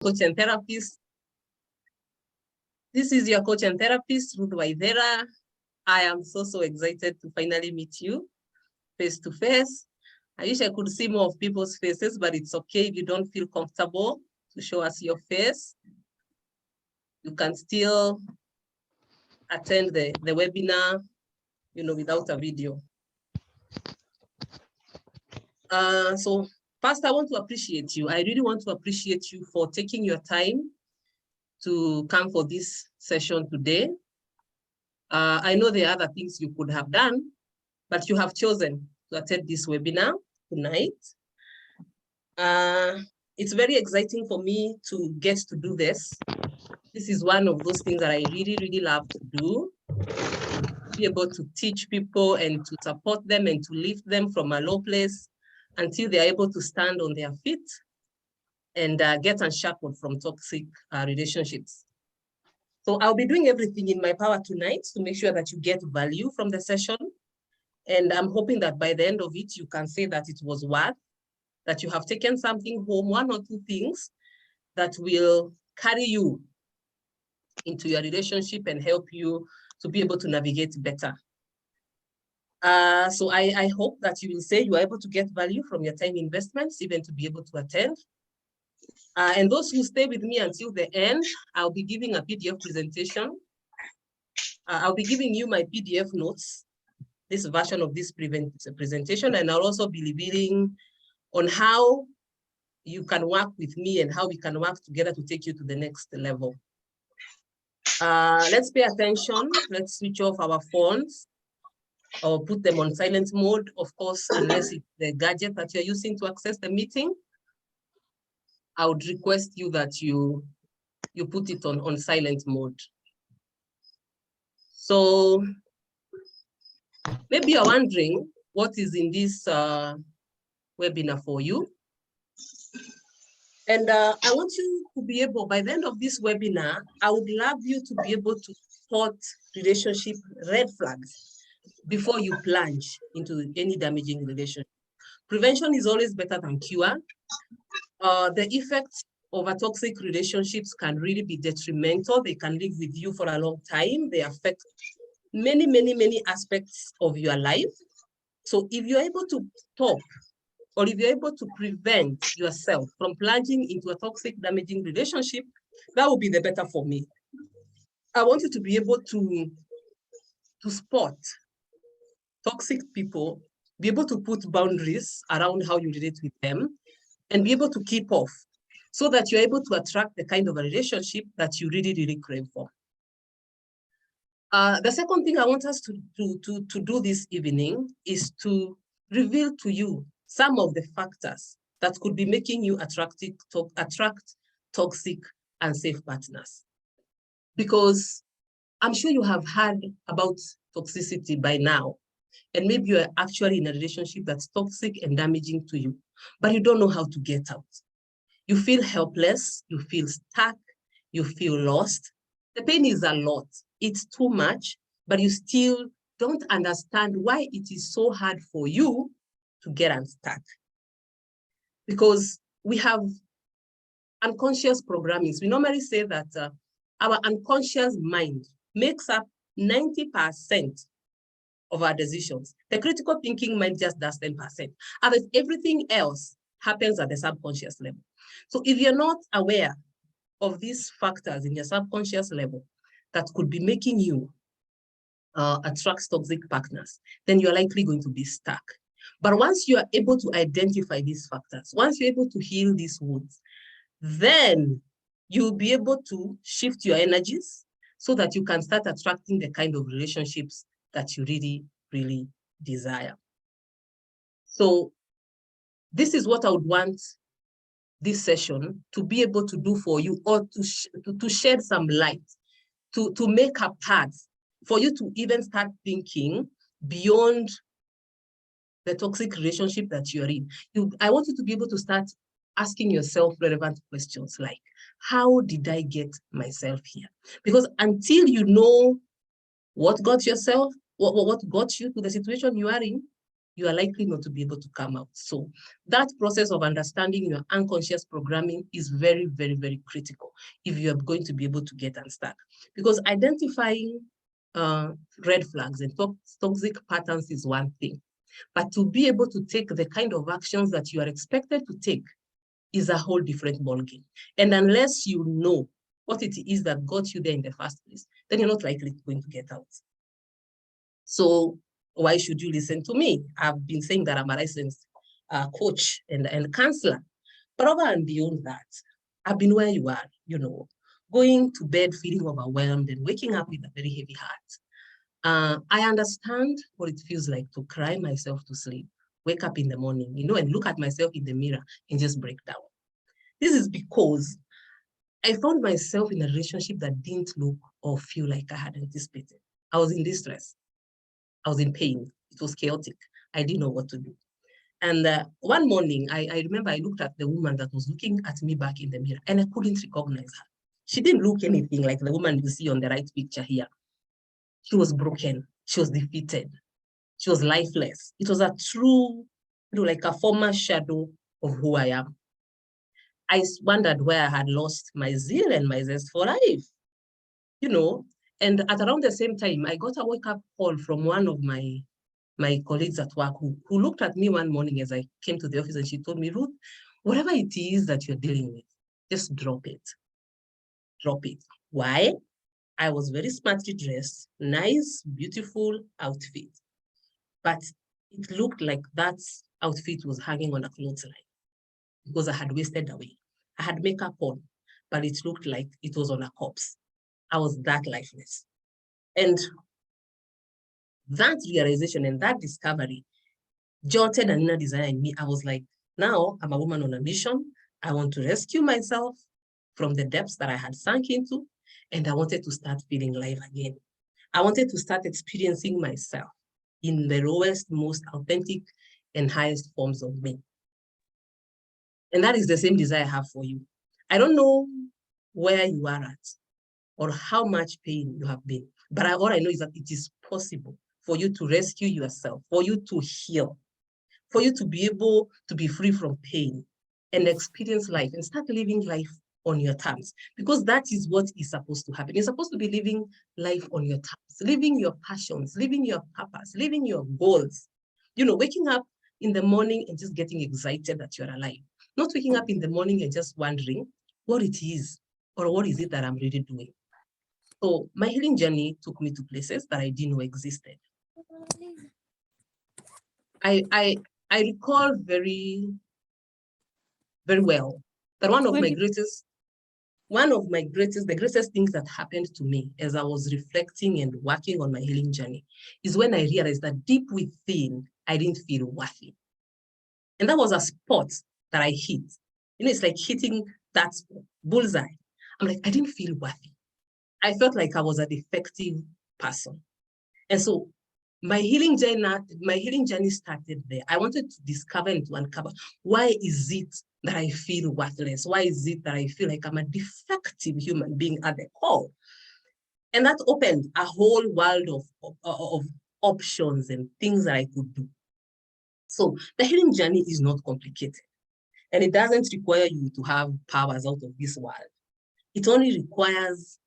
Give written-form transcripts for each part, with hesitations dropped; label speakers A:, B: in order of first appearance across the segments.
A: Coach and therapist. This is your coach and therapist, Ruth Waithera. I am so excited to finally meet you face to face. I wish I could see more of people's faces, but it's okay if you don't feel comfortable to show us your face. You can still attend the webinar, without a video. So first, I want to appreciate you. I really want to appreciate you for taking your time to come for this session today. I know there are other things you could have done, but you have chosen to attend this webinar tonight. It's very exciting for me to get to do this. This is one of those things that I really love to do. Be able to teach people and to support them and to lift them from a low place until they are able to stand on their feet and get unshackled from toxic relationships. So I'll be doing everything in my power tonight to make sure that you get value from the session. And I'm hoping that by the end of it, you can say that it was worth, that you have taken something home, one or two things that will carry you into your relationship and help you to be able to navigate better. So I hope that you will say you are able to get value from your time investments, even to be able to attend. And those who stay with me until the end, I'll be giving a PDF presentation. I'll be giving you my PDF notes, this version of this presentation, and I'll also be revealing on how you can work with me and how we can work together to take you to the next level. Let's pay attention. Let's switch off our phones or put them on silent mode, of course, unless it's the gadget that you're using to access the meeting. I would request you that you put it on silent mode. So maybe you're wondering what is in this webinar for you. And I want you to be able, by the end of this webinar, I would love you to be able to spot relationship red flags before you plunge into any damaging relationship. Prevention is always better than cure. The effects of a toxic relationships can really be detrimental. They can live with you for a long time. They affect many aspects of your life. So if you're able to stop, or if you're able to prevent yourself from plunging into a toxic, damaging relationship, that would be the better for me. I want you to be able to spot toxic people, be able to put boundaries around how you relate with them, and be able to keep off so that you're able to attract the kind of a relationship that you really crave for. The second thing I want us to do this evening is to reveal to you some of the factors that could be making you attract toxic, unsafe partners. Because I'm sure you have heard about toxicity by now, and maybe you're actually in a relationship that's toxic and damaging to you, but you don't know how to get out. You feel helpless, you feel stuck, you feel lost. The pain is a lot, it's too much, but you still don't understand why it is so hard for you to get unstuck. Because we have unconscious programmings. We normally say that our unconscious mind makes up 90% of our decisions. The critical thinking mind just does 10%. Otherwise, everything else happens at the subconscious level. So if you're not aware of these factors in your subconscious level that could be making you attract toxic partners, then you're likely going to be stuck. But once you are able to identify these factors, once you're able to heal these wounds, then you'll be able to shift your energies so that you can start attracting the kind of relationships that you really desire. So this is what I would want this session to be able to do for you, or to shed some light, to make a path for you to even start thinking beyond the toxic relationship that you're in. I want you to be able to start asking yourself relevant questions like, how did I get myself here? Because until you know what got you to the situation you are in, you are likely not to be able to come out. So that process of understanding your unconscious programming is very, very, very critical if you are going to be able to get unstuck. Because identifying red flags and toxic patterns is one thing. But to be able to take the kind of actions that you are expected to take is a whole different ballgame. And unless you know what it is that got you there in the first place, then you're not likely going to get out. So why should you listen to me? I've been saying that I'm a licensed coach and counselor. But over and beyond that, I've been where you are, you know, going to bed feeling overwhelmed and waking up with a very heavy heart. I understand what it feels like to cry myself to sleep, wake up in the morning, you know, and look at myself in the mirror and just break down. This is because I found myself in a relationship that didn't look or feel like I had anticipated. I was in distress. I was in pain. It was chaotic. I didn't know what to do. And one morning, I remember I looked at the woman that was looking at me back in the mirror, and I couldn't recognize her. She didn't look anything like the woman you see on the right picture here. She was broken. She was defeated. She was lifeless. It was a true, you know, like a former shadow of who I am. I wondered where I had lost my zeal and my zest for life, you know. And at around the same time, I got a wake-up call from one of my colleagues at work who looked at me one morning as I came to the office, and she told me, Ruth, whatever it is that you're dealing with, just drop it. Drop it. Why? I was very smartly dressed, nice, beautiful outfit. But it looked like that outfit was hanging on a clothesline because I had wasted away. I had makeup on, but it looked like it was on a corpse. I was that lifeless. And that realization and that discovery jolted an inner desire in me. I was like, now I'm a woman on a mission. I want to rescue myself from the depths that I had sunk into, and I wanted to start feeling life again. I wanted to start experiencing myself in the lowest, most authentic, and highest forms of me. And that is the same desire I have for you. I don't know where you are at or how much pain you have been, but all I know is that it is possible for you to rescue yourself, for you to heal, for you to be able to be free from pain and experience life and start living life on your terms, because that is what is supposed to happen. You're supposed to be living life on your terms, living your passions, living your purpose, living your goals. You know, waking up in the morning and just getting excited that you're alive. Not waking up in the morning and just wondering what it is or what is it that I'm really doing. So my healing journey took me to places that I didn't know existed. I recall very, very well that the greatest things that happened to me as I was reflecting and working on my healing journey is when I realized that deep within, I didn't feel worthy. And that was a spot that I hit. You know, it's like hitting that bullseye. I'm like, I didn't feel worthy. I felt like I was a defective person. And so my healing journey started there. I wanted to discover and to uncover, why is it that I feel worthless? Why is it that I feel like I'm a defective human being at the core? And that opened a whole world of options and things that I could do. So the healing journey is not complicated, and it doesn't require you to have powers out of this world. It only requires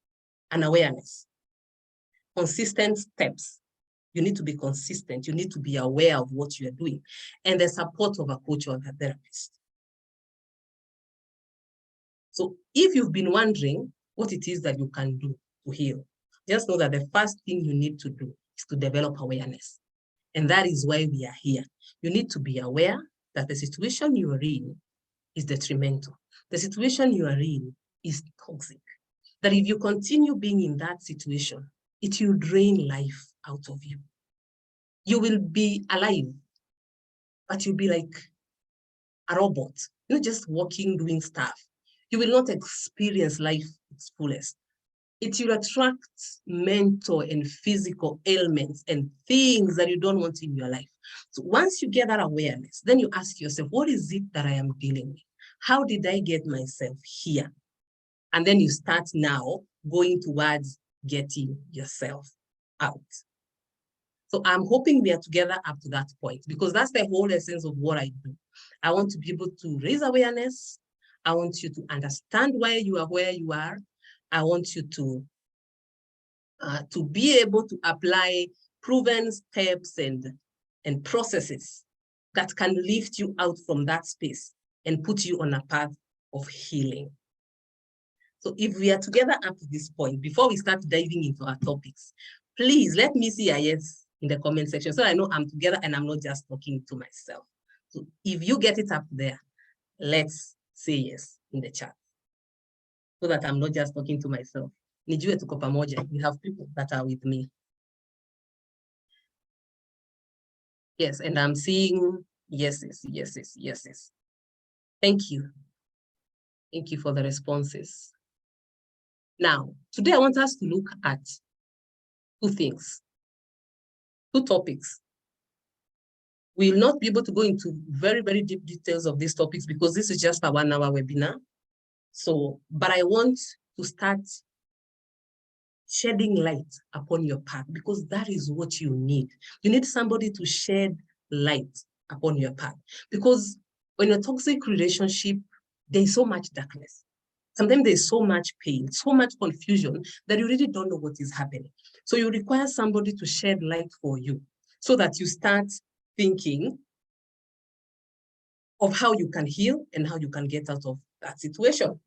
A: an awareness, consistent steps. You need to be consistent. You need to be aware of what you're doing, and the support of a coach or a therapist. So if you've been wondering what it is that you can do to heal, just know that the first thing you need to do is to develop awareness. And that is why we are here. You need to be aware that the situation you are in is detrimental. The situation you are in is toxic. That if you continue being in that situation, it will drain life out of you. You will be alive, but you'll be like a robot, just walking, doing stuff. You will not experience life its fullest. It will attract mental and physical ailments and things that you don't want in your life. So once you get that awareness, then you ask yourself, what is it that I am dealing with? How did I get myself here? And then you start now going towards getting yourself out. So I'm hoping we are together up to that point, because that's the whole essence of what I do. I want to be able to raise awareness. I want you to understand why you are where you are. I want you to be able to apply proven steps and processes that can lift you out from that space and put you on a path of healing. So if we are together up to this point, before we start diving into our topics, please let me see a yes in the comment section so I know I'm together and I'm not just talking to myself. So if you get it up there, let's say yes in the chat so that I'm not just talking to myself. Nijue tuko pamoja. We have people that are with me. Yes, and I'm seeing yeses, yeses, yeses. Thank you. Thank you for the responses. Now, today I want us to look at two things, two topics. We will not be able to go into very, very deep details of these topics because this is just a 1 hour webinar. So, but I want to start shedding light upon your path because that is what you need. You need somebody to shed light upon your path because when a toxic relationship, there's so much darkness. Sometimes there's so much pain, so much confusion that you really don't know what is happening. So you require somebody to shed light for you so that you start thinking of how you can heal and how you can get out of that situation.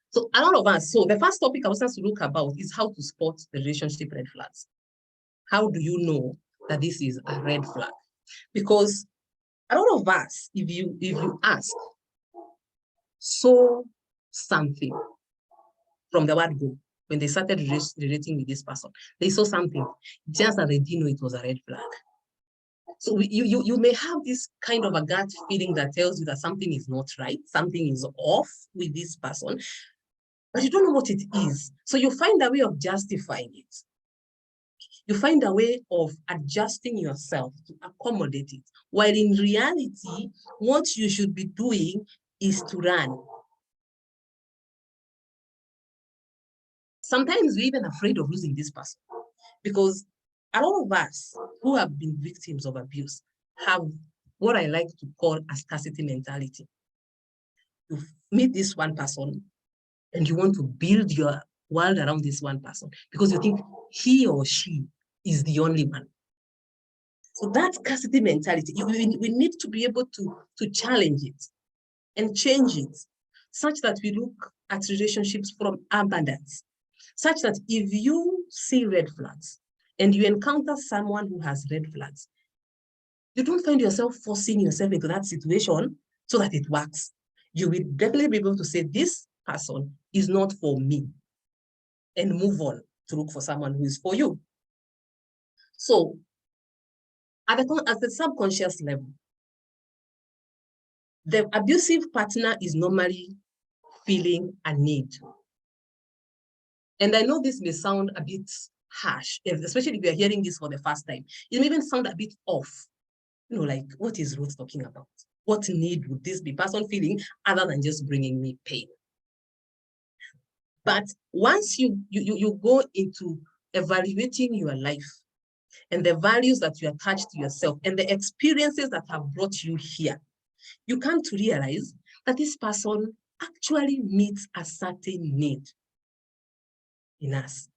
A: So a lot of us, so the first topic I want us to look about is how to spot the relationship red flags. How do you know that this is a red flag? Because a lot of us, if you ask, saw something from the word go, when they started relating with this person, they saw something, just that they didn't know it was a red flag. So you may have this kind of a gut feeling that tells you that something is not right, something is off with this person, but you don't know what it is. So you find a way of justifying it. You find a way of adjusting yourself to accommodate it, while in reality, what you should be doing is to run. Sometimes we're even afraid of losing this person because a lot of us who have been victims of abuse have what I like to call a scarcity mentality. You meet this one person and you want to build your world around this one person because you think he or she is the only one. So that scarcity mentality, we need to be able to challenge it and change it such that we look at relationships from abundance, such that if you see red flags and you encounter someone who has red flags, you don't find yourself forcing yourself into that situation so that it works. You will definitely be able to say, this person is not for me, and move on to look for someone who is for you. So at the subconscious level, the abusive partner is normally feeling a need. And I know this may sound a bit harsh, especially if you're hearing this for the first time. It may even sound a bit off. You know, like, what is Ruth talking about? What need would this be person feeling other than just bringing me pain? But once you go into evaluating your life and the values that you attach to yourself and the experiences that have brought you here, you come to realize that this person actually meets a certain need in us.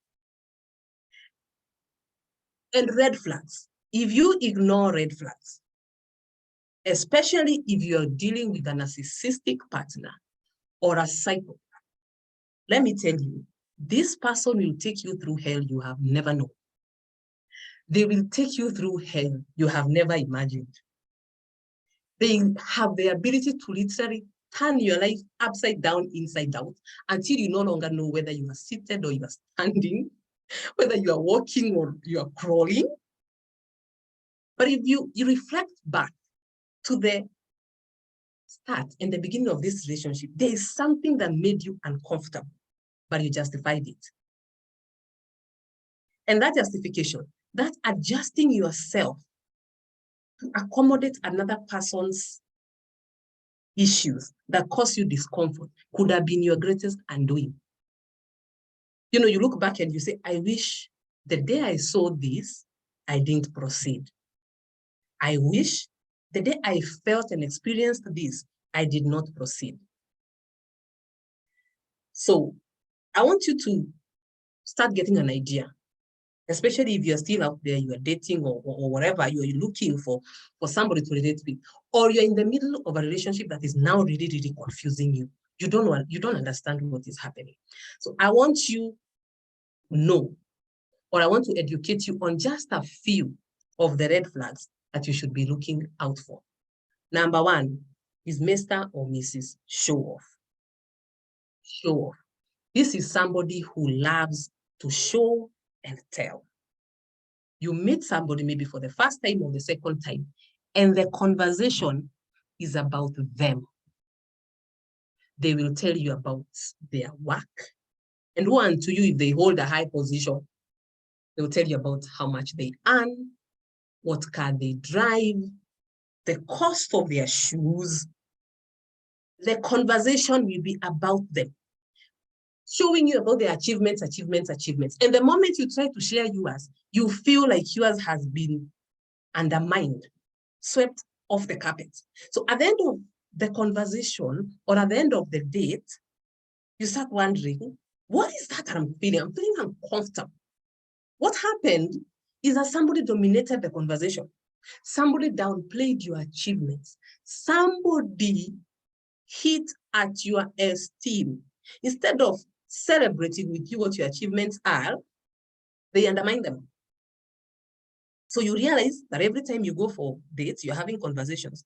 A: And red flags. If you ignore red flags, especially if you're dealing with a narcissistic partner or a psychopath, let me tell you, this person will take you through hell you have never known. They will take you through hell you have never imagined. They have the ability to literally turn your life upside down, inside out, until you no longer know whether you are seated or you are standing, whether you are walking or you are crawling. But if you reflect back to the start and the beginning of this relationship, there is something that made you uncomfortable, but you justified it. And that justification, that adjusting yourself to accommodate another person's issues that cause you discomfort could have been your greatest undoing. You know, you look back and you say, I wish the day I saw this, I didn't proceed. I wish the day I felt and experienced this, I did not proceed. So I want you to start getting an idea, especially if you're still out there, you are dating or whatever, you're looking for somebody to relate with, or you're in the middle of a relationship that is now really, really confusing you. You don't understand what is happening. So I want you to know, or I want to educate you on just a few of the red flags that you should be looking out for. Number one is Mr. or Mrs. Show off. Show off. This is somebody who loves to show and tell. You meet somebody maybe for the first time or the second time, and the conversation is about them. They will tell you about their work. And who unto you, if they hold a high position, they will tell you about how much they earn, what car they drive, the cost of their shoes. The conversation will be about them, showing you about their achievements. And the moment you try to share yours, you feel like yours has been undermined, swept off the carpet. So at the end of the conversation or at the end of the date, you start wondering, what is that I'm feeling? I'm feeling uncomfortable. What happened is that somebody dominated the conversation. Somebody downplayed your achievements. Somebody hit at your esteem. Instead of celebrating with you what your achievements are, they undermine them. So you realize that every time you go for dates, you're having conversations,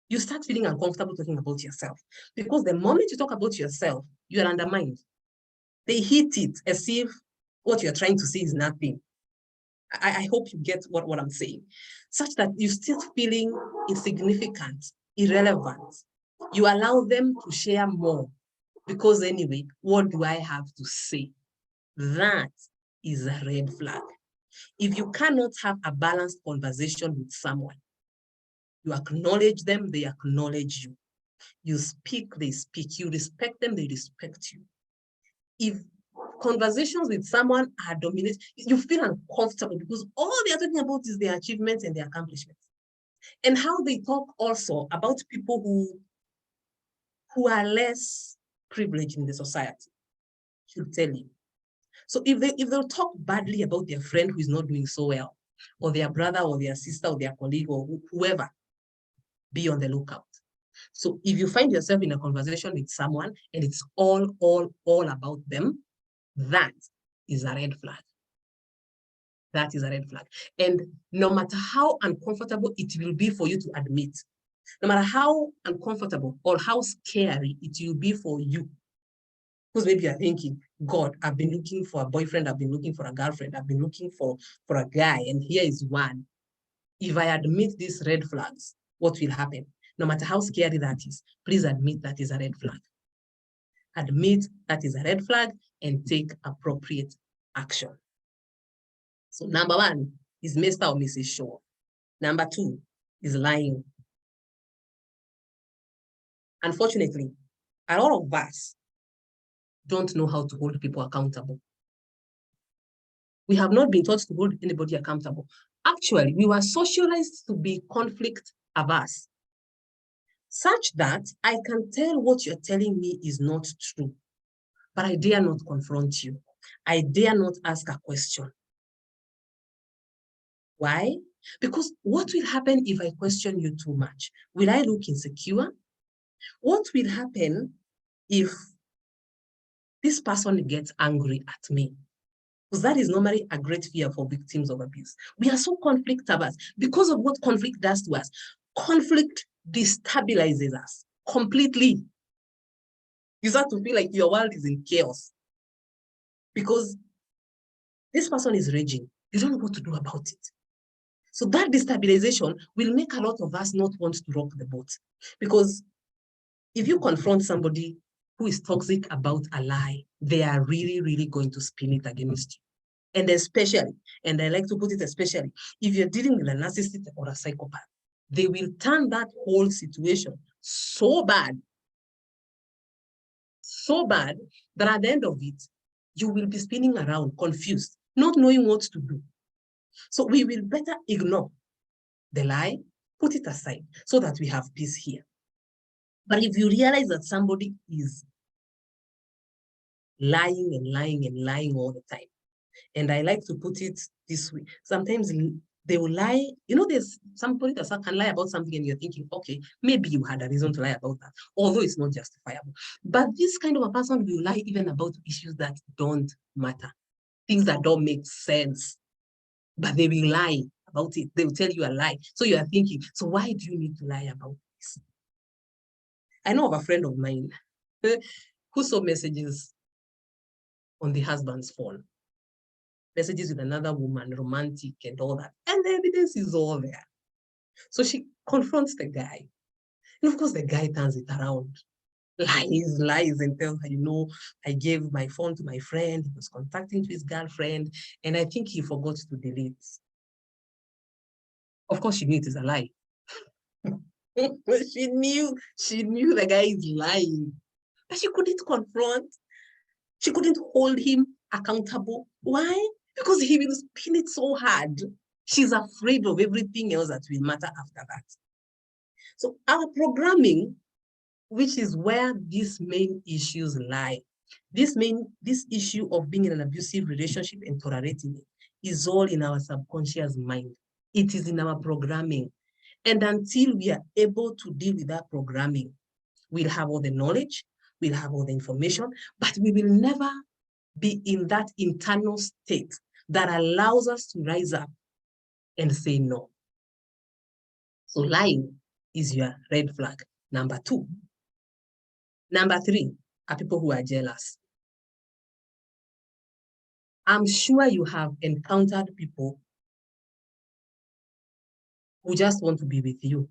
A: you start feeling uncomfortable talking about yourself. Because the moment you talk about yourself, you are undermined. They hit it as if what you're trying to say is nothing. I hope you get what I'm saying. Such that you're still feeling insignificant, irrelevant. You allow them to share more. Because anyway, what do I have to say? That is a red flag. If you cannot have a balanced conversation with someone, you acknowledge them, they acknowledge you. You speak, they speak. You respect them, they respect you. If conversations with someone are dominated, you feel uncomfortable because all they are talking about is their achievements and their accomplishments. And how they talk also about people who are less privileged in the society, should tell you. So if they'll talk badly about their friend who is not doing so well, or their brother or their sister or their colleague or whoever, be on the lookout. So if you find yourself in a conversation with someone and it's all about them, that is a red flag. That is a red flag. And no matter how uncomfortable it will be for you to admit, no matter how uncomfortable or how scary it will be for you, because maybe you're thinking, God, I've been looking for a boyfriend, I've been looking for a girlfriend, I've been looking for a guy, and here is one. If I admit these red flags, what will happen? No matter how scary that is, please admit that is a red flag. Admit that is a red flag and take appropriate action. So number one is Mr. or Mrs. Show. Number two is lying. Unfortunately, a lot of us don't know how to hold people accountable. We have not been taught to hold anybody accountable. Actually, we were socialized to be conflict averse, such that I can tell what you're telling me is not true, but I dare not confront you. I dare not ask a question. Why? Because what will happen if I question you too much? Will I look insecure? What will happen if this person gets angry at me? Because that is normally a great fear for victims of abuse. We are so conflict averse because of what conflict does to us. Conflict destabilizes us completely. You start to feel like your world is in chaos because this person is raging. You don't know what to do about it. So that destabilization will make a lot of us not want to rock the boat. Because if you confront somebody who is toxic about a lie, they are really, really going to spin it against you. And especially, and I like to put it especially, if you're dealing with a narcissist or a psychopath, they will turn that whole situation so bad that at the end of it, you will be spinning around, confused, not knowing what to do. So we will better ignore the lie, put it aside so that we have peace here. But if you realize that somebody is lying and lying and lying all the time, and I like to put it this way, sometimes they will lie. There's somebody that can lie about something and you're thinking, okay, maybe you had a reason to lie about that, although it's not justifiable. But this kind of a person will lie even about issues that don't matter, things that don't make sense, but they will lie about it. They will tell you a lie. So you are thinking, so why do you need to lie about this? I know of a friend of mine who saw messages on the husband's phone, messages with another woman, romantic and all that. And the evidence is all there. So she confronts the guy. And of course, the guy turns it around. Lies, and tells her, I gave my phone to my friend. He was contacting to his girlfriend. And I think he forgot to delete. Of course, she knew it is a lie. she knew the guy is lying. But she couldn't confront. She couldn't hold him accountable. Why? Because he will spin it so hard. She's afraid of everything else that will matter after that. So our programming, which is where these main issues lie, this issue of being in an abusive relationship and tolerating it is all in our subconscious mind. It is in our programming. And until we are able to deal with that programming, we'll have all the knowledge, we'll have all the information, but we will never be in that internal state that allows us to rise up and say no. So lying is your red flag, number 2. Number 3 are people who are jealous. I'm sure you have encountered people who just want to be with you.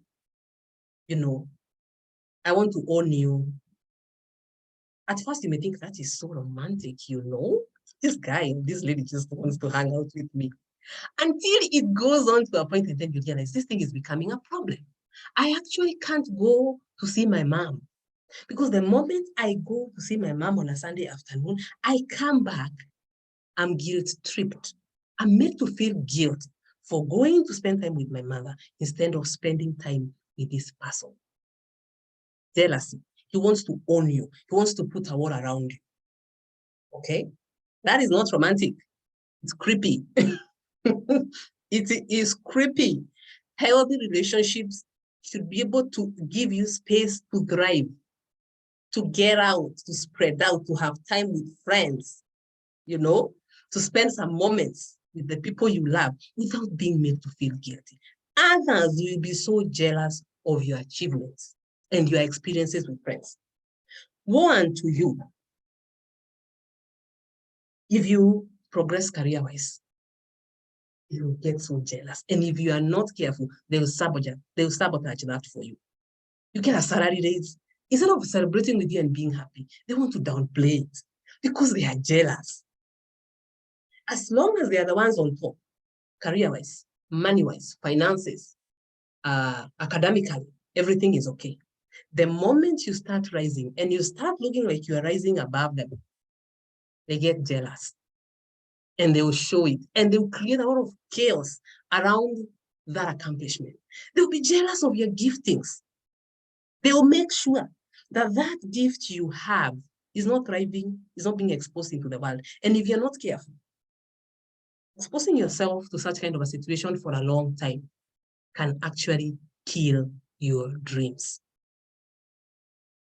A: I want to own you. At first, you may think that is so romantic, This guy, this lady just wants to hang out with me. Until it goes on to a point and then you realize this thing is becoming a problem. I actually can't go to see my mom because the moment I go to see my mom on a Sunday afternoon, I come back, I'm guilt-tripped. I'm made to feel guilt for going to spend time with my mother instead of spending time with this person. Jealousy. He wants to own you. He wants to put a wall around you. Okay? That is not romantic. It's creepy. It is creepy. Healthy relationships should be able to give you space to thrive, to get out, to spread out, to have time with friends, to spend some moments with the people you love without being made to feel guilty. Others will be so jealous of your achievements and your experiences with friends. Woe unto you if you progress career-wise. You get so jealous. And if you are not careful, they will sabotage that for you. You get a salary raise. Instead of celebrating with you and being happy, they want to downplay it because they are jealous. As long as they are the ones on top, career-wise, money-wise, finances, academically, everything is okay. The moment you start rising and you start looking like you are rising above them, they get jealous. And they will show it. And they will create a lot of chaos around that accomplishment. They'll be jealous of your giftings. They will make sure that that gift you have is not thriving, is not being exposed into the world. And if you're not careful, exposing yourself to such kind of a situation for a long time can actually kill your dreams.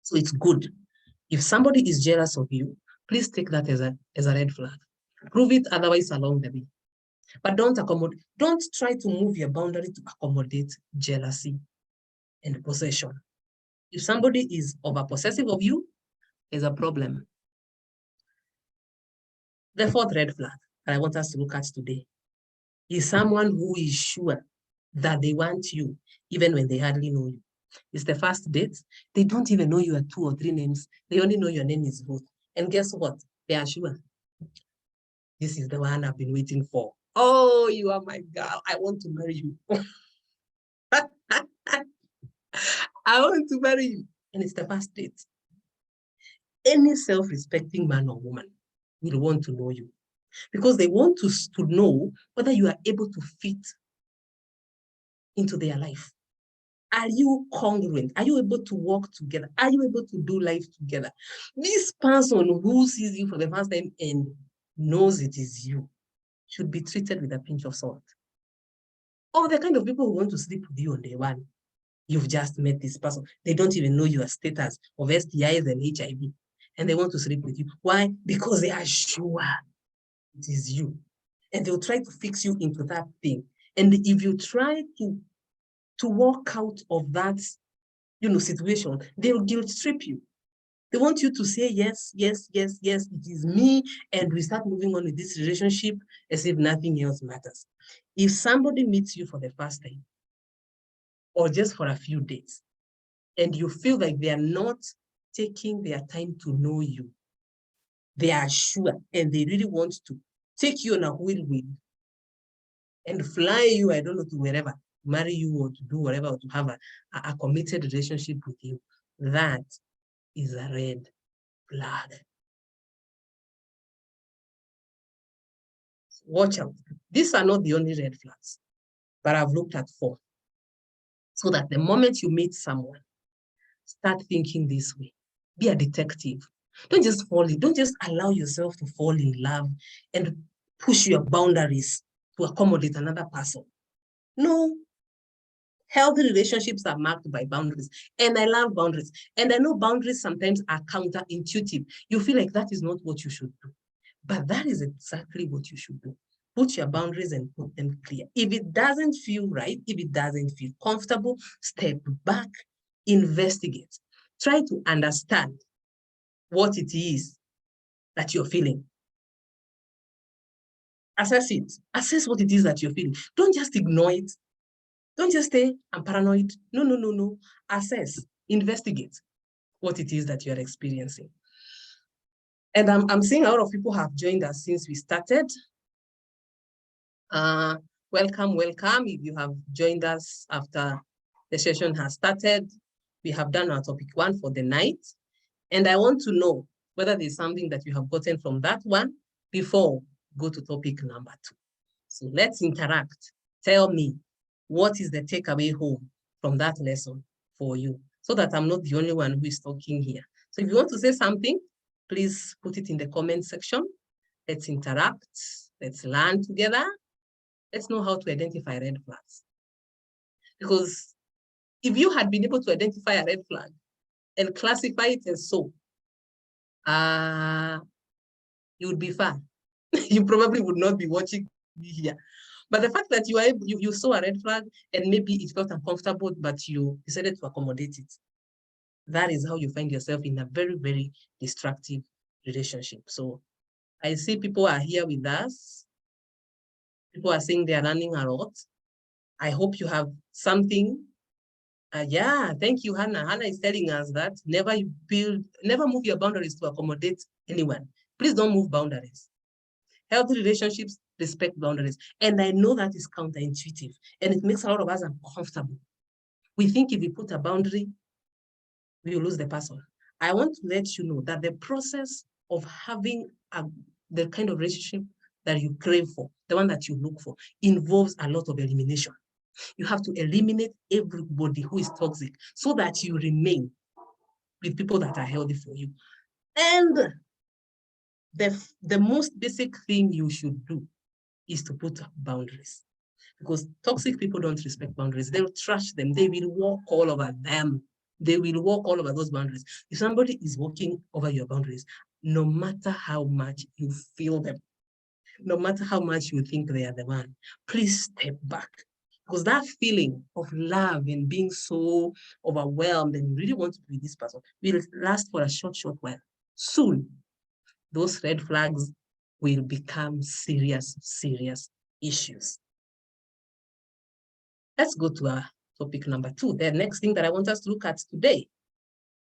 A: So it's good. If somebody is jealous of you, please take that as a red flag. Prove it otherwise along the way. But don't try to move your boundary to accommodate jealousy and possession. If somebody is over-possessive of you, there's a problem. The 4th red flag that I want us to look at today is someone who is sure that they want you even when they hardly know you. It's the first date. They don't even know your 2 or 3 names. They only know your name is Ruth. And guess what? They are sure. This is the one I've been waiting for. Oh, you are my girl. I want to marry you. I want to marry you. And it's the first date. Any self-respecting man or woman will want to know you. because they want to know whether you are able to fit into their life. Are you congruent? Are you able to work together? Are you able to do life together? This person who sees you for the first time and knows it is you should be treated with a pinch of salt. Or the kind of people who want to sleep with you on day one. You've just met this person. They don't even know your status of STIs and HIV. And they want to sleep with you. Why? Because they are sure it is you. And they'll try to fix you into that thing. And if you try to walk out of that, situation, they'll guilt trip you. They want you to say yes, yes, yes, yes, it is me, and we start moving on with this relationship as if nothing else matters. If somebody meets you for the first time, or just for a few days, and you feel like they are not taking their time to know you, they are sure, and they really want to take you on a whirlwind and fly you, I don't know, to wherever, marry you or to do whatever, or to have a committed relationship with you, that is a red flag. Watch out. These are not the only red flags, but I've looked at 4. So that the moment you meet someone, start thinking this way. Be a detective. Don't just don't just allow yourself to fall in love and push your boundaries to accommodate another person. No. Healthy relationships are marked by boundaries. And I love boundaries. And I know boundaries sometimes are counterintuitive. You feel like that is not what you should do. But that is exactly what you should do. Put your boundaries and put them clear. If it doesn't feel right, if it doesn't feel comfortable, step back, investigate. Try to understand what it is that you're feeling. Assess it. Assess what it is that you're feeling. Don't just ignore it. Don't just say, I'm paranoid. No, no, no, no. Assess, investigate what it is that you're experiencing. And I'm seeing a lot of people have joined us since we started. Welcome, welcome. If you have joined us after the session has started, we have done our topic 1 for the night. And I want to know whether there's something that you have gotten from that one before go to topic number 2. So let's interact. Tell me, what is the takeaway home from that lesson for you, so that I'm not the only one who is talking here. So if you want to say something, please put it in the comment section. Let's interact. Let's learn together. Let's know how to identify red flags. Because if you had been able to identify a red flag and classify it as so, you would be far. You probably would not be watching me here. But the fact that you saw a red flag and maybe it felt uncomfortable, but you decided to accommodate it, that is how you find yourself in a very, very destructive relationship. So I see people are here with us. People are saying they are learning a lot. I hope you have something. Yeah, thank you, Hannah. Hannah is telling us that never move your boundaries to accommodate anyone. Please don't move boundaries. Healthy relationships respect boundaries. And I know that is counterintuitive, and it makes a lot of us uncomfortable. We think if we put a boundary, we will lose the person. I want to let you know that the process of having the kind of relationship that you crave for, the one that you look for, involves a lot of elimination. You have to eliminate everybody who is toxic so that you remain with people that are healthy for you. And the most basic thing you should do is to put boundaries, because toxic people don't respect boundaries. They'll trash them. They will walk all over them. They will walk all over those boundaries. If somebody is walking over your boundaries, no matter how much you feel them, no matter how much you think they are the one, please step back. Because that feeling of love and being so overwhelmed and you really want to be with this person will last for a short while. Soon, those red flags will become serious, serious issues. Let's go to our topic number 2, the next thing that I want us to look at today.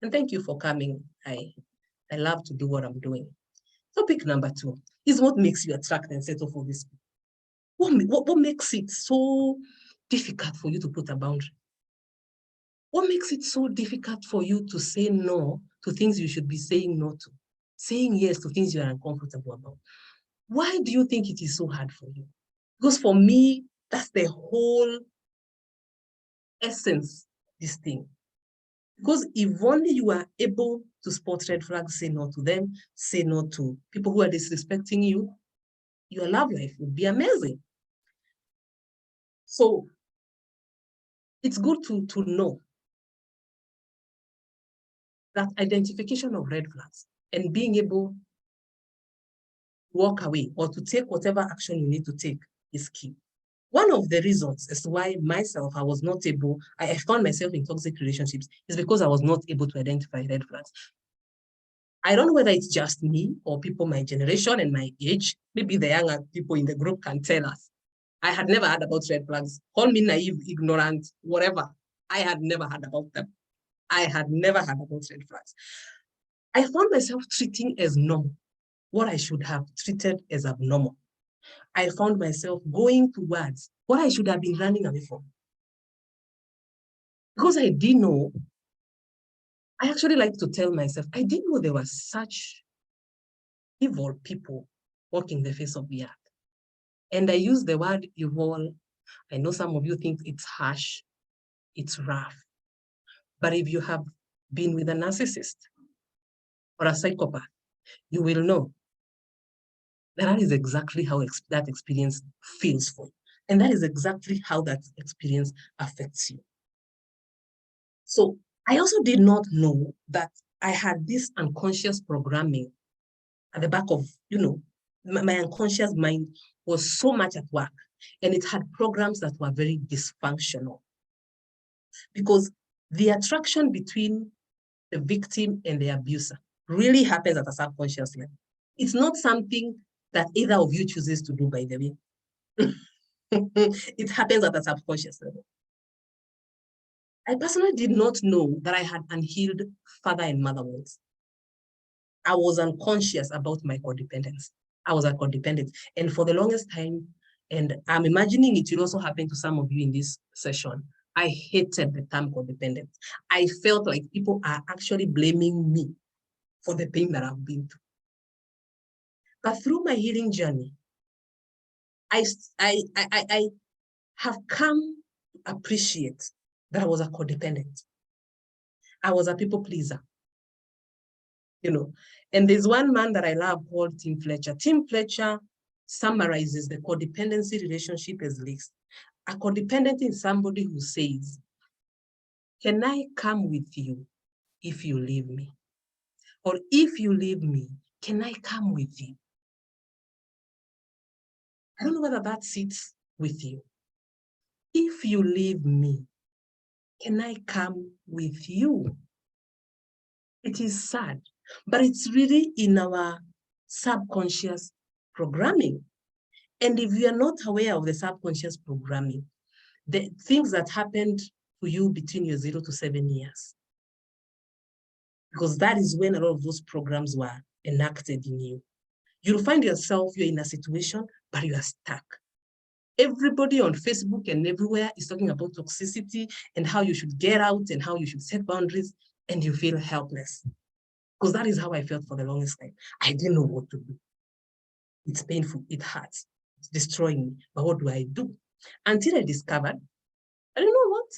A: And thank you for coming. I love to do what I'm doing. Topic number 2 is what makes you attract and settle for this. What makes it so difficult for you to put a boundary? What makes it so difficult for you to say no to things you should be saying no to? Saying yes to things you are uncomfortable about? Why do you think it is so hard for you? Because for me, that's the whole essence, this thing. Because if only you are able to spot red flags, say no to them, say no to people who are disrespecting you, your love life would be amazing. So it's good to know that identification of red flags and being able to walk away or to take whatever action you need to take is key. One of the reasons as to why myself, I found myself in toxic relationships is because I was not able to identify red flags. I don't know whether it's just me or people my generation and my age. Maybe the younger people in the group can tell us. I had never heard about red flags. Call me naive, ignorant, whatever. I had never heard about them. I had never heard about red flags. I found myself treating as normal what I should have treated as abnormal. I found myself going towards what I should have been running away from. Because I didn't know, I actually like to tell myself, I didn't know there were such evil people walking the face of the earth. And I use the word evil. I know some of you think it's harsh, it's rough. But if you have been with a narcissist or a psychopath, you will know that is exactly how that experience feels for you. And that is exactly how that experience affects you. So I also did not know that I had this unconscious programming at the back of, my unconscious mind was so much at work, and it had programs that were very dysfunctional. Because the attraction between the victim and the abuser really happens at a subconscious level. It's not something that either of you chooses to do, by the way. It happens at a subconscious level. I personally did not know that I had unhealed father and mother wounds. I was unconscious about my codependence. I was a codependent. And for the longest time, and I'm imagining it will also happen to some of you in this session, I hated the term codependent. I felt like people are actually blaming me for the pain that I've been through. But through my healing journey, I have come to appreciate that I was a codependent. I was a people pleaser. And there's one man that I love called Tim Fletcher. Tim Fletcher summarizes the codependency relationship as this. A codependent is somebody who says, can I come with you if you leave me? Or if you leave me, can I come with you? I don't know whether that sits with you. If you leave me, can I come with you? It is sad, but it's really in our subconscious programming. And if you are not aware of the subconscious programming, the things that happened to you between your 0 to 7 years, because that is when a lot of those programs were enacted in you. You'll find yourself, you're in a situation, but you are stuck. Everybody on Facebook and everywhere is talking about toxicity and how you should get out and how you should set boundaries, and you feel helpless. Because that is how I felt for the longest time. I didn't know what to do. It's painful, it hurts, it's destroying me, but what do I do? Until I discovered, I don't know what.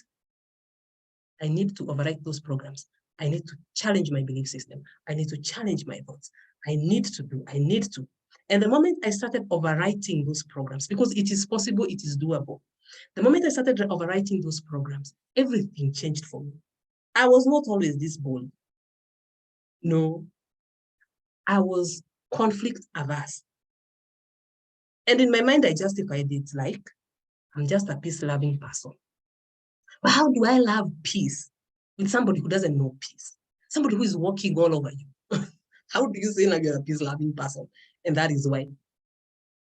A: I need to overwrite those programs. I need to challenge my belief system. I need to challenge my thoughts. I need to. And the moment I started overwriting those programs, because it is possible, it is doable. The moment I started overwriting those programs, everything changed for me. I was not always this bold. No, I was conflict averse. And in my mind, I justified it like, I'm just a peace-loving person. But how do I love peace with somebody who doesn't know peace? Somebody who is walking all over you. How do you say now you're a peace-loving person? And that is why.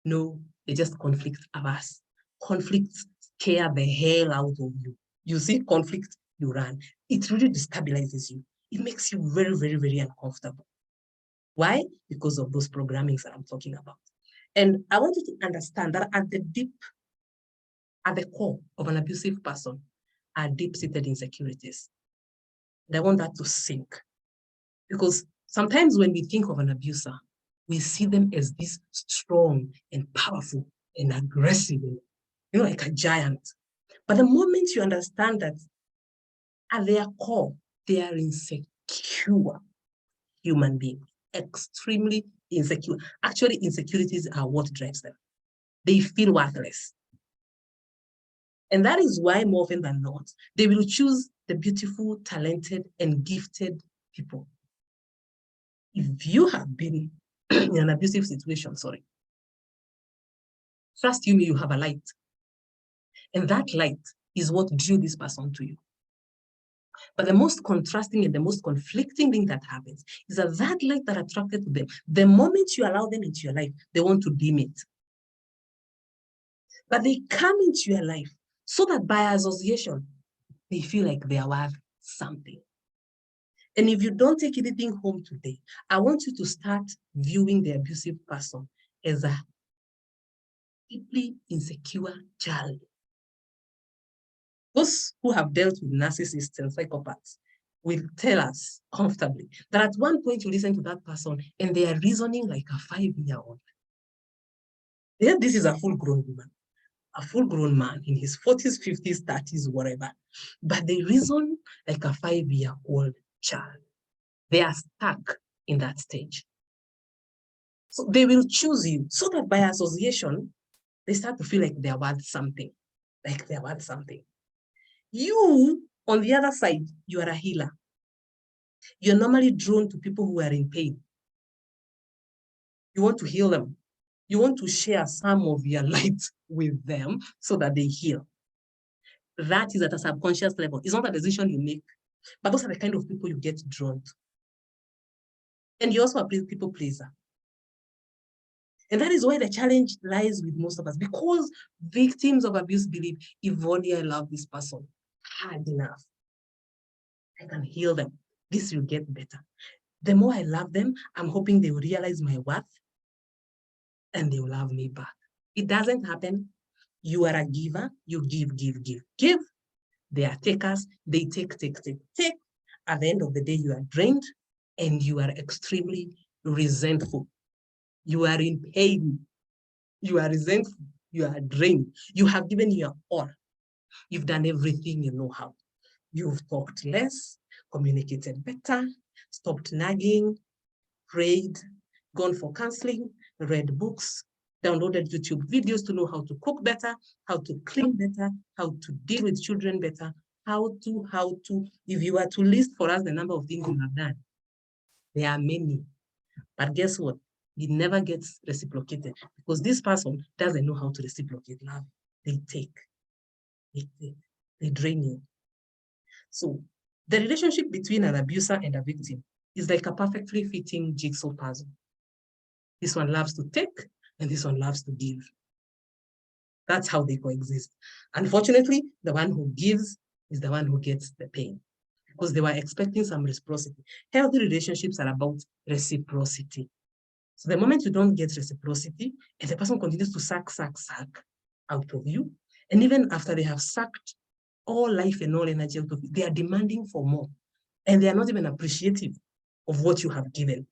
A: No, they just conflict averse. Conflicts scare the hell out of you. You see conflict, you run. It really destabilizes you. It makes you very, very, very uncomfortable. Why? Because of those programmings that I'm talking about. And I want you to understand that at the core of an abusive person are deep-seated insecurities. And I want that to sink. Because sometimes when we think of an abuser, we see them as this strong and powerful and aggressive, like a giant. But the moment you understand that at their core, they are insecure human beings, extremely insecure. Actually, insecurities are what drives them. They feel worthless. And that is why more often than not, they will choose the beautiful, talented, and gifted people. If you have been in an abusive situation, trust you me, you have a light. And that light is what drew this person to you. But the most contrasting and the most conflicting thing that happens is that light that attracted to them, the moment you allow them into your life, they want to dim it. But they come into your life so that by association, they feel like they are worth something. And if you don't take anything home today, I want you to start viewing the abusive person as a deeply insecure child. Those who have dealt with narcissists and psychopaths will tell us comfortably that at one point you listen to that person and they are reasoning like a 5-year-old. Yeah, this is a full-grown woman, a full-grown man in his 40s, 50s, 30s, whatever. But they reason like a 5-year-old child. They are stuck in that stage. So they will choose you so that by association, they start to feel like they're worth something, You, on the other side, you are a healer. You're normally drawn to people who are in pain. You want to heal them. You want to share some of your light with them so that they heal. That is at a subconscious level. It's not a decision you make, but those are the kind of people you get drawn to. And you're also a people pleaser. And that is why the challenge lies with most of us, because victims of abuse believe, if only I love this person hard enough, I can heal them. This will get better. The more I love them, I'm hoping they will realize my worth and they will love me back. It doesn't happen. You are a giver. You give. They are takers. They take. At the end of the day, you are drained and you are extremely resentful. You are in pain. You are resentful. You are drained. You have given your all. You've done everything you know how. You've talked less, communicated better, stopped nagging, prayed, gone for counseling, read books, downloaded YouTube videos to know how to cook better, how to clean better, how to deal with children better, how to, if you were to list for us the number of things you have done, there are many. But guess what? It never gets reciprocated because this person doesn't know how to reciprocate love. They take, they drain you. So the relationship between an abuser and a victim is like a perfectly fitting jigsaw puzzle. This one loves to take, and this one loves to give. That's how they coexist. Unfortunately, the one who gives is the one who gets the pain because they were expecting some reciprocity. Healthy relationships are about reciprocity. So the moment you don't get reciprocity, and the person continues to suck out of you, and even after they have sucked all life and all energy out of you, they are demanding for more. And they are not even appreciative of what you have given.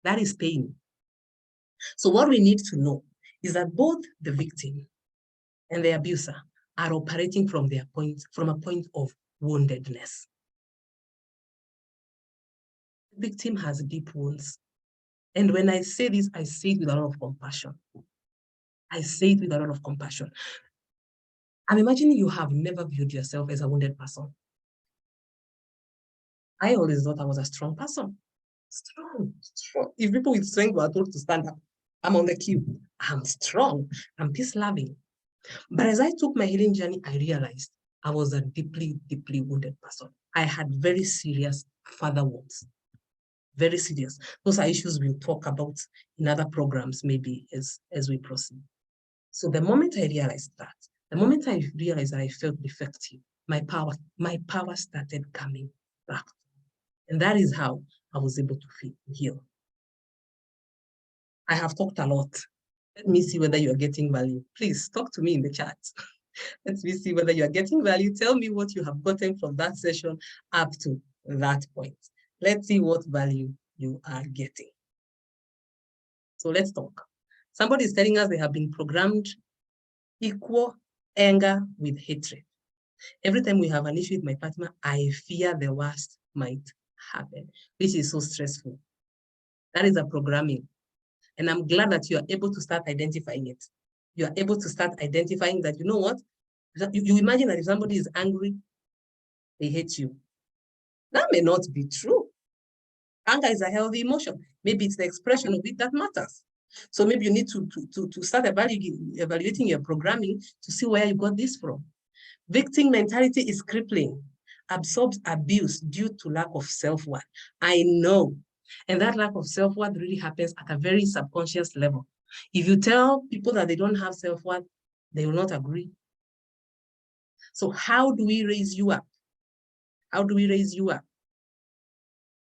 A: That is pain. So what we need to know is that both the victim and the abuser are operating from a point of woundedness. The victim has deep wounds. And when I say this, I say it with a lot of compassion. I'm imagining you have never viewed yourself as a wounded person. I always thought I was a strong person. Strong. If people with strength were told to stand up, I'm on the queue. I'm strong. I'm peace-loving. But as I took my healing journey, I realized I was a deeply, deeply wounded person. I had very serious father wounds. Very serious. Those are issues we'll talk about in other programs, maybe as we proceed. So the moment I realized that, I felt defective, my power started coming back. And that is how I was able to heal. I have talked a lot. Let me see whether you're getting value. Please talk to me in the chat. Let me see whether you're getting value. Tell me what you have gotten from that session up to that point. Let's see what value you are getting. So let's talk. Somebody is telling us they have been programmed equal anger with hatred. Every time we have an issue with my partner, I fear the worst might happen, which is so stressful. That is a programming. And I'm glad that you are able to start identifying it. You are able to start identifying that, you know what? You imagine that if somebody is angry, they hate you. That may not be true. Anger is a healthy emotion. Maybe it's the expression of it that matters. So maybe you need to start evaluating your programming to see where you got this from. Victim mentality is crippling, absorbs abuse due to lack of self-worth. I know. And that lack of self-worth really happens at a very subconscious level. If you tell people that they don't have self-worth, they will not agree. So how do we raise you up? How do we raise you up?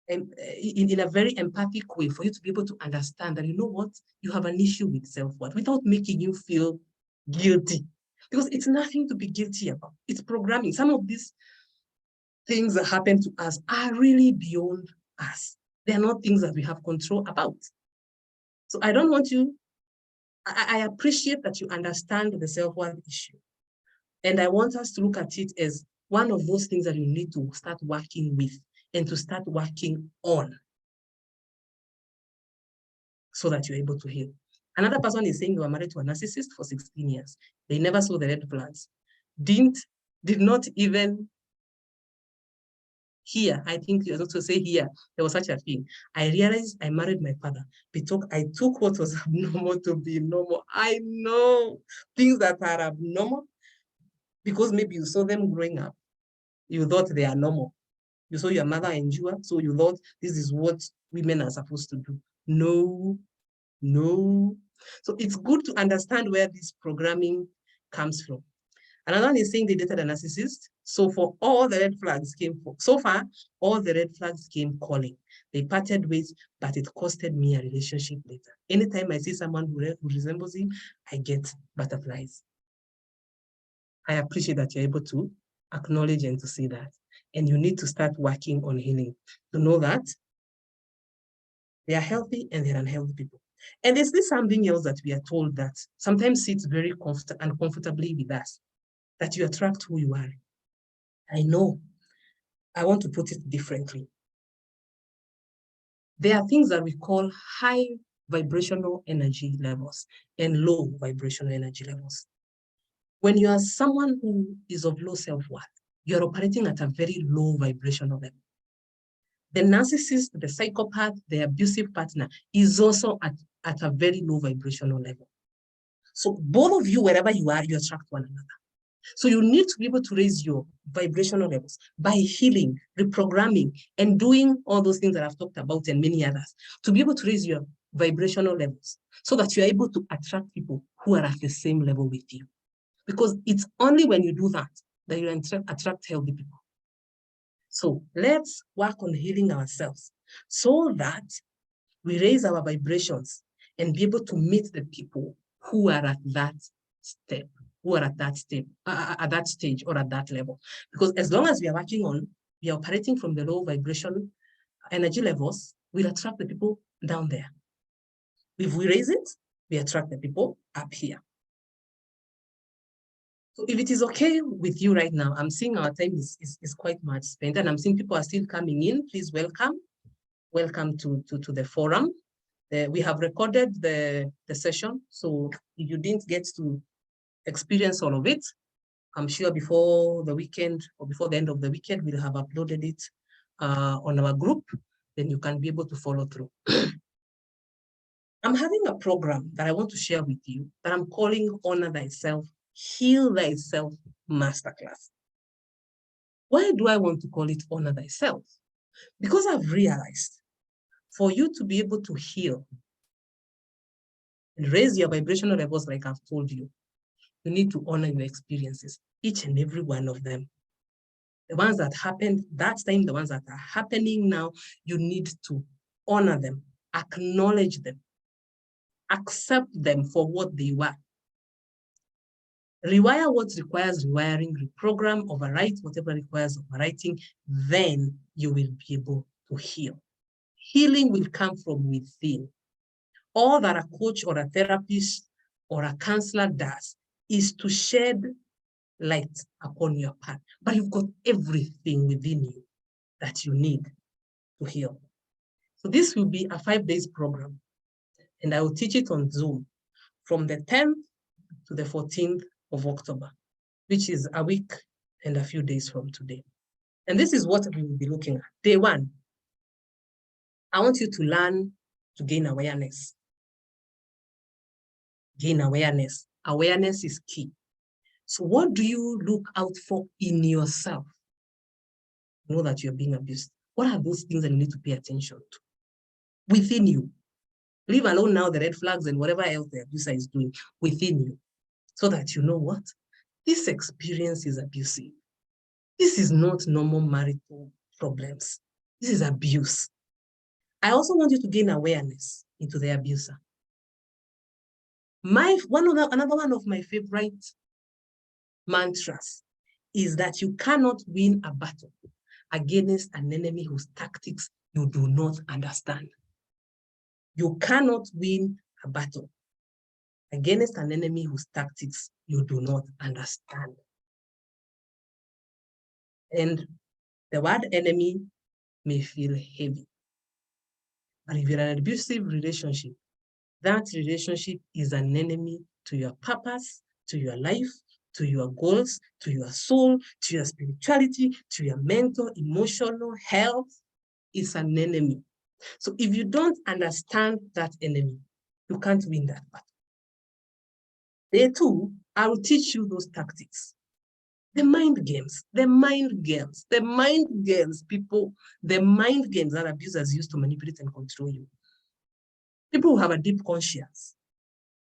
A: And in a very empathic way for you to be able to understand that, you know what, you have an issue with self-worth without making you feel guilty. Because it's nothing to be guilty about. It's programming. Some of these things that happen to us are really beyond us. They're not things that we have control about. So I don't want you, I appreciate that you understand the self-worth issue. And I want us to look at it as one of those things that you need to start working with and to start working on so that you're able to heal. Another person is saying they were married to a narcissist for 16 years. They never saw the red flags. Did not even hear, I think you're supposed to say here, there was such a thing. I realized I married my father because I took what was abnormal to be normal. I know things that are abnormal because maybe you saw them growing up. You thought they are normal. You saw your mother endure, so you thought this is what women are supposed to do. No, no. So it's good to understand where this programming comes from. Another one is saying they dated a narcissist. So for all the red flags so far, all the red flags came calling. They parted ways, but it costed me a relationship later. Anytime I see someone who resembles him, I get butterflies. I appreciate that you're able to acknowledge and to see that. And you need to start working on healing to know that they are healthy and they're unhealthy people. And there's this something else that we are told that sometimes sits very uncomfortably with us, that you attract who you are. I know. I want to put it differently. There are things that we call high vibrational energy levels and low vibrational energy levels. When you are someone who is of low self-worth, you're operating at a very low vibrational level. The narcissist, the psychopath, the abusive partner is also at a very low vibrational level. So both of you, wherever you are, you attract one another. So you need to be able to raise your vibrational levels by healing, reprogramming, and doing all those things that I've talked about and many others, to be able to raise your vibrational levels so that you're able to attract people who are at the same level with you. Because it's only when you do that that you attract healthy people. So let's work on healing ourselves so that we raise our vibrations and be able to meet the people who are at that step, who are at that step, at that stage or at that level. Because as long as we are working on, we are operating from the low vibration energy levels, we'll attract the people down there. If we raise it, we attract the people up here. So if it is okay with you right now, I'm seeing our time is quite much spent and I'm seeing people are still coming in. Please welcome. Welcome to the forum. We have recorded the session, so if you didn't get to experience all of it, I'm sure before the weekend or before the end of the weekend, we'll have uploaded it on our group, then you can be able to follow through. I'm having a program that I want to share with you that I'm calling Honor Thyself, Heal Thyself Masterclass. Why do I want to call it Honor Thyself? Because I've realized for you to be able to heal and raise your vibrational levels like I've told you, you need to honor your experiences, each and every one of them. The ones that happened that time, the ones that are happening now, you need to honor them, acknowledge them, accept them for what they were. Rewire what requires rewiring, reprogram, overwrite whatever requires overwriting, then you will be able to heal. Healing will come from within. All that a coach or a therapist or a counselor does is to shed light upon your path. But you've got everything within you that you need to heal. So this will be a 5 days program, and I will teach it on Zoom from the 10th to the 14th of October, which is a week and a few days from today. And this is what we will be looking at. Day 1, I want you to learn to gain awareness. Gain awareness. Awareness is key. So what do you look out for in yourself? Know that you're being abused. What are those things that you need to pay attention to within you? Leave alone now the red flags and whatever else the abuser is doing within you, so that you know what? This experience is abusive. This is not normal marital problems. This is abuse. I also want you to gain awareness into the abuser. Another one of my favorite mantras is that you cannot win a battle against an enemy whose tactics you do not understand. You cannot win a battle against an enemy whose tactics you do not understand. And the word enemy may feel heavy. But if you're in an abusive relationship, that relationship is an enemy to your purpose, to your life, to your goals, to your soul, to your spirituality, to your mental, emotional health. It's an enemy. So if you don't understand that enemy, you can't win that battle. Day 2, I will teach you those tactics. The mind games, people, the mind games that abusers use to manipulate and control you. People who have a deep conscience,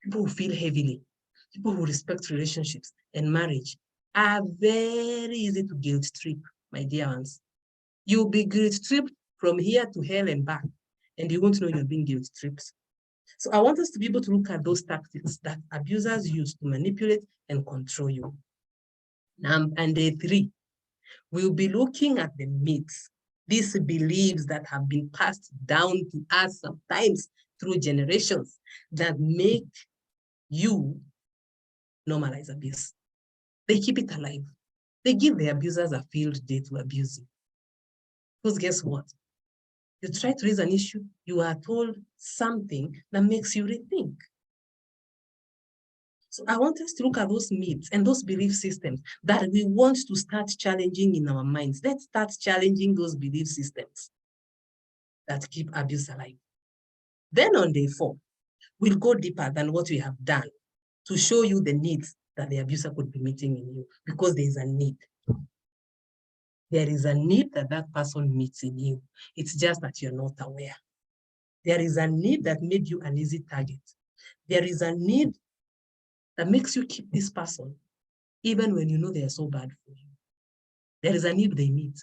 A: people who feel heavily, people who respect relationships and marriage are very easy to guilt trip, my dear ones. You'll be guilt tripped from here to hell and back, and you won't know you're being guilt tripped. So I want us to be able to look at those tactics that abusers use to manipulate and control you. And day 3, we'll be looking at the myths, these beliefs that have been passed down to us sometimes through generations that make you normalize abuse. They keep it alive. They give the abusers a field day to abuse you. Because guess what? You try to raise an issue, you are told something that makes you rethink. So I want us to look at those myths and those belief systems that we want to start challenging in our minds. Let's start challenging those belief systems that keep abuse alive. Then on day 4, we'll go deeper than what we have done to show you the needs that the abuser could be meeting in you, because there is a need. There is a need that that person meets in you. It's just that you're not aware. There is a need that made you an easy target. There is a need that makes you keep this person, even when you know they are so bad for you. There is a need they meet.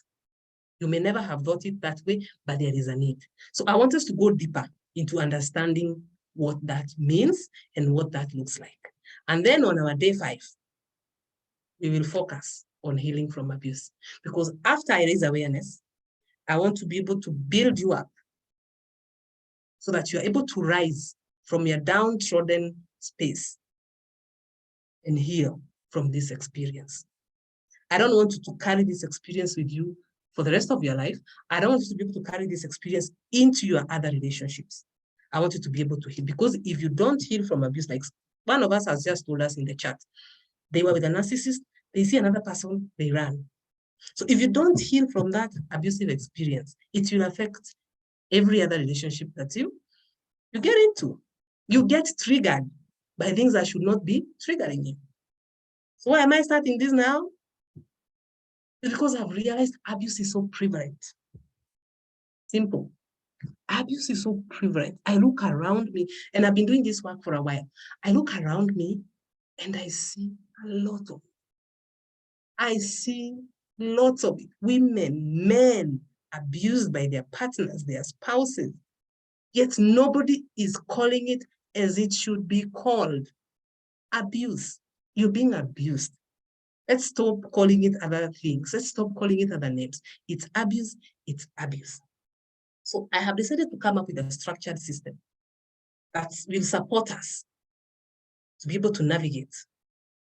A: You may never have thought it that way, but there is a need. So I want us to go deeper into understanding what that means and what that looks like. And then on our day 5, we will focus on healing from abuse. Because after I raise awareness, I want to be able to build you up so that you're able to rise from your downtrodden space and heal from this experience. I don't want you to carry this experience with you for the rest of your life. I don't want you to be able to carry this experience into your other relationships. I want you to be able to heal, because if you don't heal from abuse, like one of us has just told us in the chat, they were with a narcissist, they see another person, they run. So if you don't heal from that abusive experience, it will affect every other relationship that you get into. You get triggered by things that should not be triggering you. So why am I starting this now? It's because I've realized abuse is so prevalent. Simple. Abuse is so prevalent. I look around me, and I've been doing this work for a while. I look around me and I see a lot of it. I see lots of it. Women, men abused by their partners, their spouses. Yet nobody is calling it as it should be called. Abuse. You're being abused. Let's stop calling it other things. Let's stop calling it other names. It's abuse. It's abuse. So I have decided to come up with a structured system that will support us to be able to navigate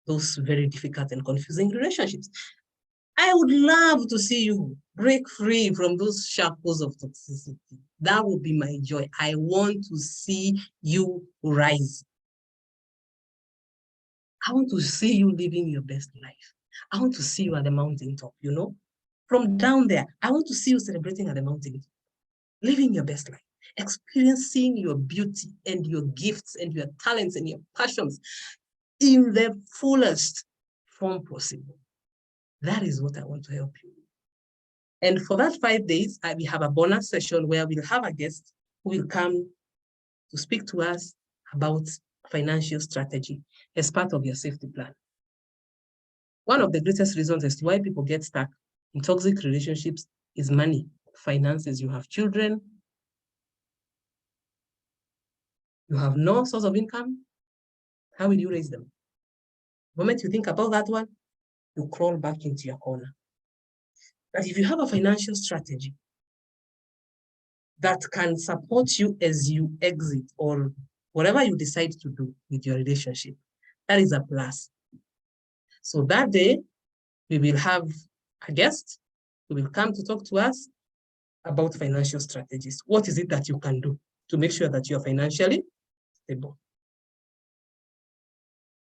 A: those very difficult and confusing relationships. I would love to see you break free from those shackles of toxicity. That would be my joy. I want to see you rise. I want to see you living your best life. I want to see you at the mountaintop, you know? From down there, I want to see you celebrating at the mountaintop, living your best life, experiencing your beauty and your gifts and your talents and your passions in the fullest form possible. That is what I want to help you. And for that 5 days, we have a bonus session where we'll have a guest who will come to speak to us about financial strategy as part of your safety plan. One of the greatest reasons as to why people get stuck in toxic relationships is money, finances. You have children, you have no source of income. How will you raise them? The moment you think about that one, you crawl back into your corner. But if you have a financial strategy that can support you as you exit or whatever you decide to do with your relationship, that is a plus. So that day, we will have a guest who will come to talk to us about financial strategies. What is it that you can do to make sure that you're financially stable?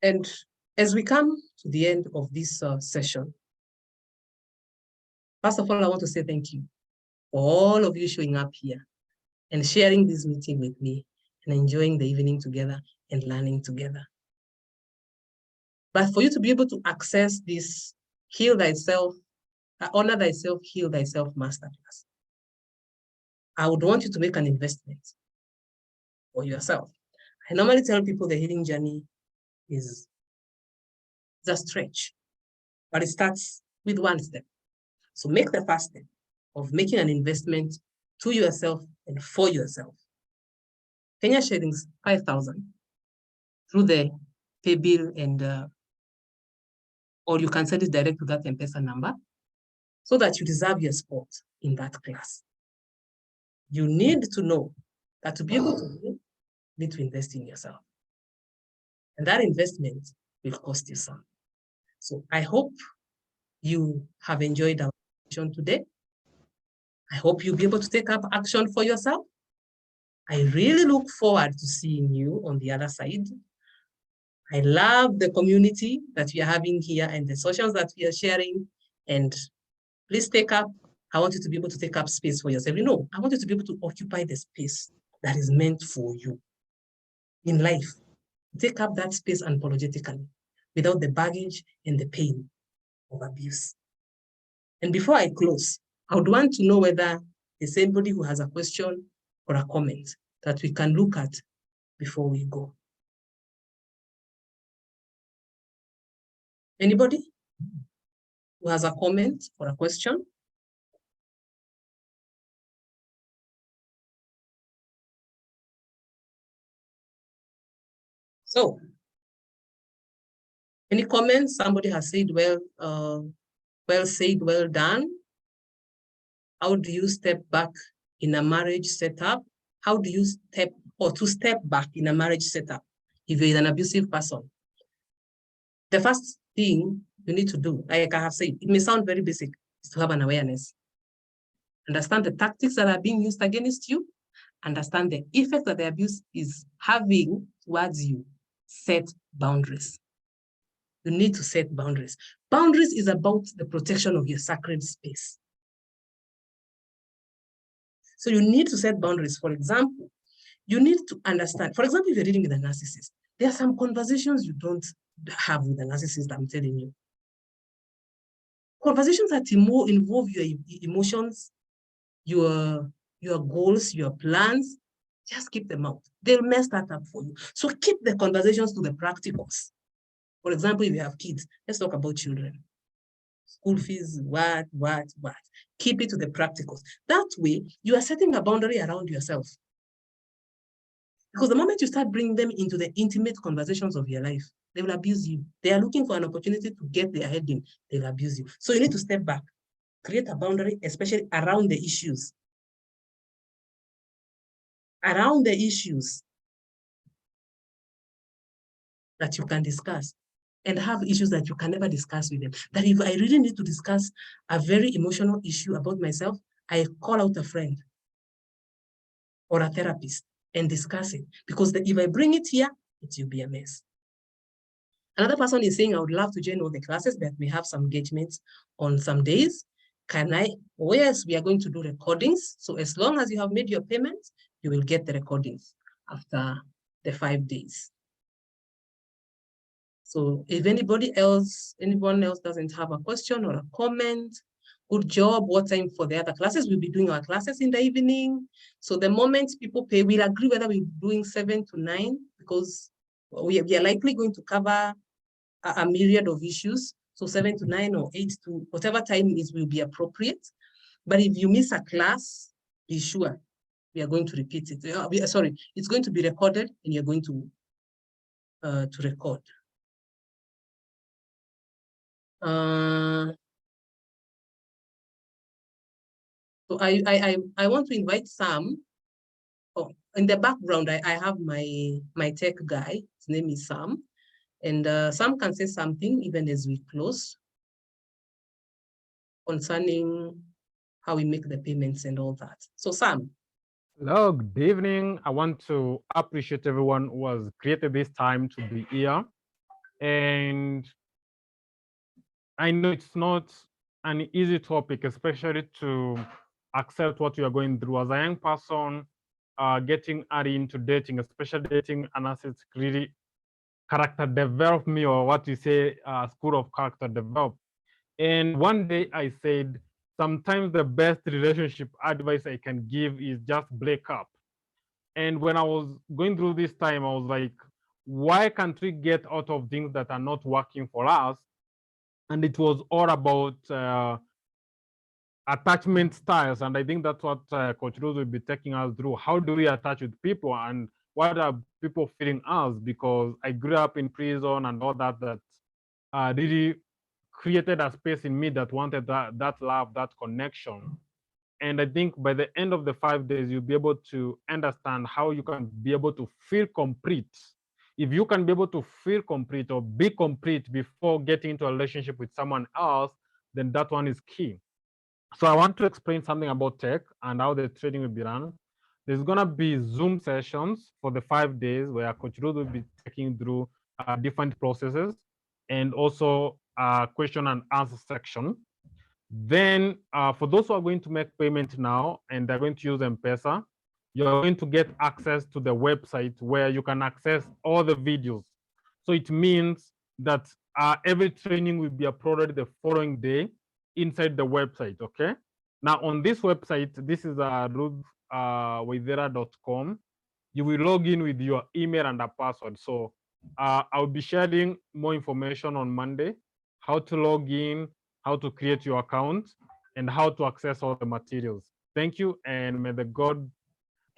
A: And as we come to the end of this session, first of all, I want to say thank you for all of you showing up here and sharing this meeting with me and enjoying the evening together and learning together. But for you to be able to access this Heal Thyself, Honor Thyself, Heal Thyself Masterclass, I would want you to make an investment for yourself. I normally tell people the healing journey is a stretch, but it starts with one step. So make the first step of making an investment to yourself and for yourself. Kenya shillings 5,000 through the pay bill and or you can send it direct to that M-Pesa number so that you reserve your spot in that class. You need to know that to be able to do, you need to invest in yourself. And that investment will cost you some. So I hope you have enjoyed our session today. I hope you'll be able to take up action for yourself. I really look forward to seeing you on the other side. I love the community that we are having here and the sessions that we are sharing. And please take up, I want you to be able to take up space for yourself. You know, I want you to be able to occupy the space that is meant for you in life. Take up that space unapologetically without the baggage and the pain of abuse. And before I close, I would want to know whether there's anybody who has a question or a comment that we can look at before we go. Anybody who has a comment or a question? So, any comments? Somebody has said, well said, well done. How do you step back in a marriage setup? How do you step back in a marriage setup if you're an abusive person? The first thing you need to do, like I have said, it may sound very basic, is to have an awareness. Understand the tactics that are being used against you. Understand the effect that the abuse is having towards you. Set boundaries. You need to set boundaries. Boundaries is about the protection of your sacred space. So you need to set boundaries. For example, you need to understand, for example, if you're dealing with a narcissist, there are some conversations you don't have with a narcissist, I'm telling you. Conversations that involve your emotions, your goals, your plans, just keep them out. They'll mess that up for you. So keep the conversations to the practicals. For example, if you have kids, let's talk about children. School fees, what. Keep it to the practicals. That way, you are setting a boundary around yourself. Because the moment you start bringing them into the intimate conversations of your life, they will abuse you. They are looking for an opportunity to get their head in. They'll abuse you. So you need to step back, create a boundary, especially around the issues. Around the issues. that you can discuss, and have issues that you can never discuss with them. That if I really need to discuss a very emotional issue about myself, I call out a friend or a therapist and discuss it. Because if I bring it here, it will be a mess. Another person is saying, I would love to join all the classes, but we have some engagements on some days. Can I? Oh, yes, we are going to do recordings. So as long as you have made your payments, you will get the recordings after the 5 days. So if anyone else doesn't have a question or a comment, good job. What time for the other classes? We'll be doing our classes in the evening. So the moment people pay, we'll agree whether we're doing 7 to 9, because we are likely going to cover a myriad of issues. So 7 to 9 or 8 to whatever time is will be appropriate. But if you miss a class, be sure we are going to repeat it. Sorry, it's going to be recorded and you're going to record. So I want to invite Sam. Oh, in the background, I have my tech guy. His name is Sam. And Sam can say something even as we close concerning how we make the payments and all that. So Sam.
B: Hello, good evening. I want to appreciate everyone who has created this time to be here. And I know it's not an easy topic, especially to accept what you are going through. As a young person, getting early into dating, especially dating analysis, really character develop me, or what you say, school of character develop. And one day I said, sometimes the best relationship advice I can give is just break up. And when I was going through this time, I was like, why can't we get out of things that are not working for us? And it was all about attachment styles. And I think that's what Coach Rose will be taking us through. How do we attach with people, and what are people feeling us? Because I grew up in prison and all that, really created a space in me that wanted that love, that connection. And I think by the end of the 5 days, you'll be able to understand how you can be able to feel complete. If you can be able to feel complete or be complete before getting into a relationship with someone else, then that one is key. So I want to explain something about tech and how the trading will be run. There's going to be Zoom sessions for the 5 days where Coach Ruth will be taking through different processes, and also a question and answer section. Then for those who are going to make payment now and they're going to use M-Pesa, you're going to get access to the website where you can access all the videos. So it means that every training will be uploaded the following day inside the website, okay? Now on this website, this is ruthwaithera.com. You will log in with your email and a password. So I'll be sharing more information on Monday, how to log in, how to create your account, and how to access all the materials. Thank you, and may the God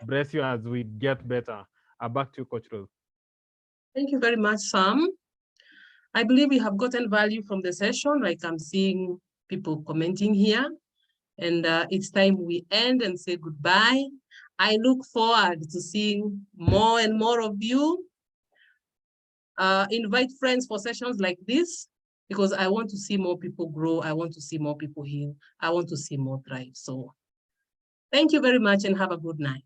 B: bless you as we get better. Back to you, Coach Rose.
A: Thank you very much, Sam. I believe we have gotten value from the session. Like I'm seeing people commenting here. And it's time we end and say goodbye. I look forward to seeing more and more of you. Invite friends for sessions like this, because I want to see more people grow. I want to see more people heal. I want to see more thrive. So thank you very much and have a good night.